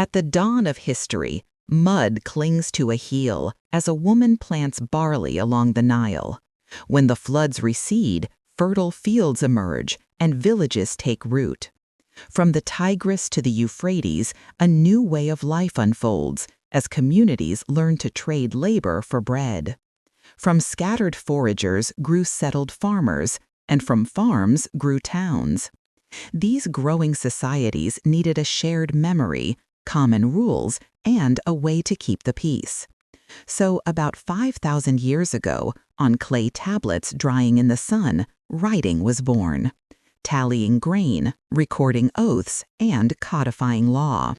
At the dawn of history, mud clings to a heel as a woman plants barley along the Nile. When the floods recede, fertile fields emerge and villages take root. From the Tigris to the Euphrates, a new way of life unfolds as communities learn to trade labor for bread. From scattered foragers grew settled farmers, and from farms grew towns. These growing societies needed a shared memory, common rules, and a way to keep the peace. So, about 5,000 years ago, on clay tablets drying in the sun, writing was born, tallying grain, recording oaths, and codifying law.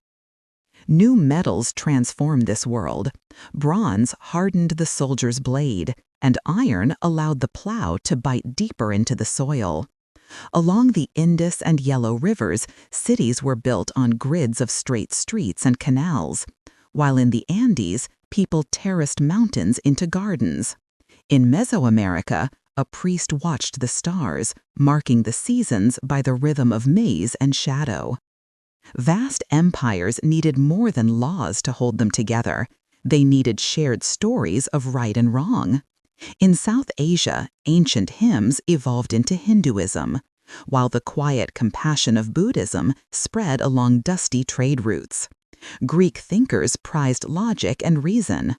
New metals transformed this world. Bronze hardened the soldier's blade, and iron allowed the plow to bite deeper into the soil. Along the Indus and Yellow rivers, cities were built on grids of straight streets and canals, while in the Andes, people terraced mountains into gardens. In Mesoamerica, a priest watched the stars, marking the seasons by the rhythm of maize and shadow. Vast empires needed more than laws to hold them together. They needed shared stories of right and wrong. In South Asia, ancient hymns evolved into Hinduism, while the quiet compassion of Buddhism spread along dusty trade routes. Greek thinkers prized logic and reason.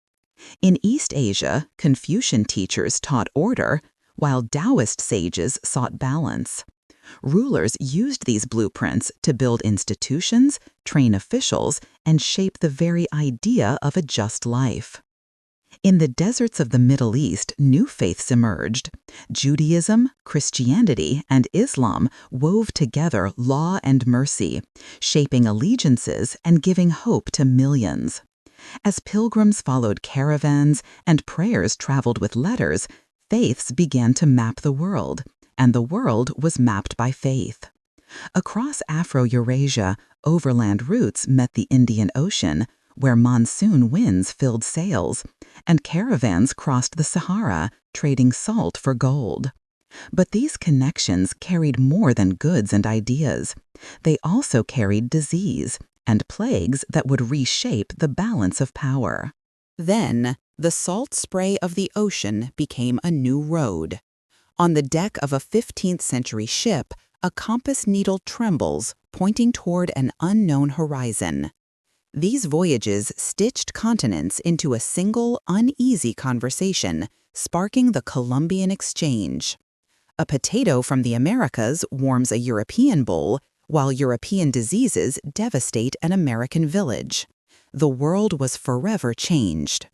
In East Asia, Confucian teachers taught order, while Taoist sages sought balance. Rulers used these blueprints to build institutions, train officials, and shape the very idea of a just life. In the deserts of the Middle East, new faiths emerged. Judaism, Christianity, and Islam wove together law and mercy, shaping allegiances and giving hope to millions. As pilgrims followed caravans and prayers traveled with letters, faiths began to map the world, and the world was mapped by faith. Across Afro-Eurasia, overland routes met the Indian Ocean, where monsoon winds filled sails, and caravans crossed the Sahara, trading salt for gold. But these connections carried more than goods and ideas. They also carried disease and plagues that would reshape the balance of power. Then, the salt spray of the ocean became a new road. On the deck of a 15th-century ship, a compass needle trembles, pointing toward an unknown horizon. These voyages stitched continents into a single, uneasy conversation, sparking the Columbian Exchange. A potato from the Americas warms a European bowl, while European diseases devastate an American village. The world was forever changed.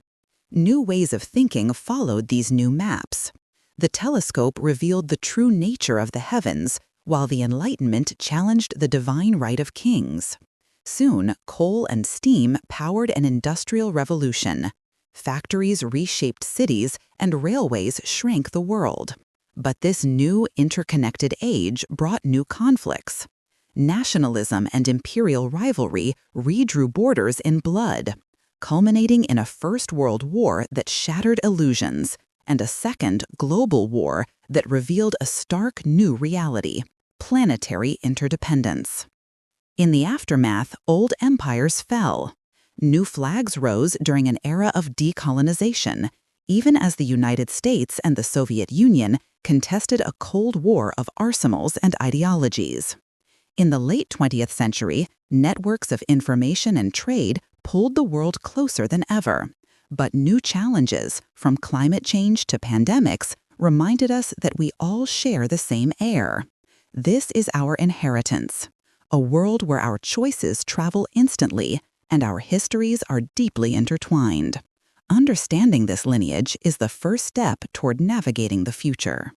New ways of thinking followed these new maps. The telescope revealed the true nature of the heavens, while the Enlightenment challenged the divine right of kings. Soon, coal and steam powered an industrial revolution. Factories reshaped cities, and railways shrank the world. But this new, interconnected age brought new conflicts. Nationalism and imperial rivalry redrew borders in blood, culminating in a First World War that shattered illusions, and a second global war that revealed a stark new reality: planetary interdependence. In the aftermath, old empires fell. New flags rose during an era of decolonization, even as the United States and the Soviet Union contested a Cold War of arsenals and ideologies. In the late 20th century, networks of information and trade pulled the world closer than ever. But new challenges, from climate change to pandemics, reminded us that we all share the same air. This is our inheritance, a world where our choices travel instantly and our histories are deeply intertwined. Understanding this lineage is the first step toward navigating the future.